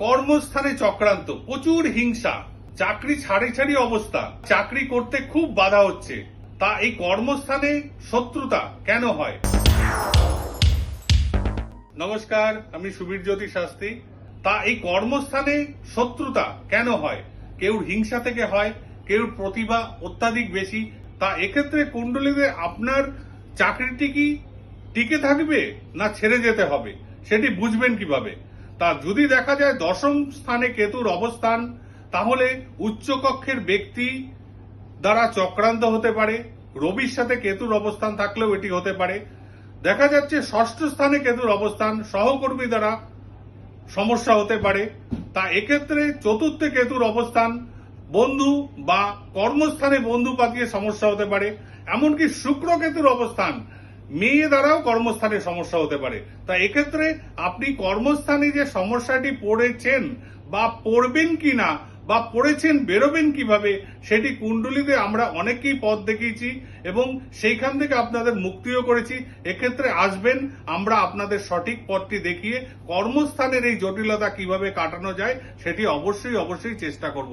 কর্মস্থানে চক্রান্ত, প্রচুর হিংসা, চাকরি ছাড়ি ছাড়ি অবস্থা, চাকরি করতে খুব বাধা হচ্ছে। তা এই কর্মস্থানে শত্রুতা কেন হয়? নমস্কার, আমি সুবীর জ্যোতি শাস্ত্রী। তা এই কর্মস্থানে শত্রুতা কেন হয়? কেউ হিংসা থেকে হয়, কেউ প্রতিভা অত্যাধিক বেশি। তা এক্ষেত্রে কুণ্ডলীতে আপনার চাকরিটি কি টিকে থাকবে না ছেড়ে যেতে হবে, সেটি বুঝবেন কিভাবে? তা যদি দেখা যায় দশম স্থানে কেতুর অবস্থান, তাহলে উচ্চকক্ষের ব্যক্তি দ্বারা চক্রান্ত হতে পারে। রবির সাথে কেতুর অবস্থান থাকলেও এটি হতে পারে। দেখা যাচ্ছে ষষ্ঠ স্থানে কেতুর অবস্থান, সহকর্মী দ্বারা সমস্যা হতে পারে। তা এক্ষেত্রে চতুর্থে কেতুর অবস্থান, বন্ধু বা কর্মস্থানে বন্ধু পাতিয়ে সমস্যা হতে পারে। এমনকি শুক্র কেতুর অবস্থান, মেয়ে দ্বারাও কর্মস্থানে সমস্যা হতে পারে। তা এক্ষেত্রে আপনি কর্মস্থানে যে সমস্যাটি পড়েছেন বা পড়বেন কিনা বা পড়েছেন বেরোবেন কিভাবে, সেটি কুণ্ডলীতে আমরা অনেককেই পথ দেখিয়েছি এবং সেইখান থেকে আপনাদের মুক্তিও করেছি। এক্ষেত্রে আসবেন, আমরা আপনাদের সঠিক পথটি দেখিয়ে কর্মস্থানের এই জটিলতা কিভাবে কাটানো যায় সেটি অবশ্যই চেষ্টা করব।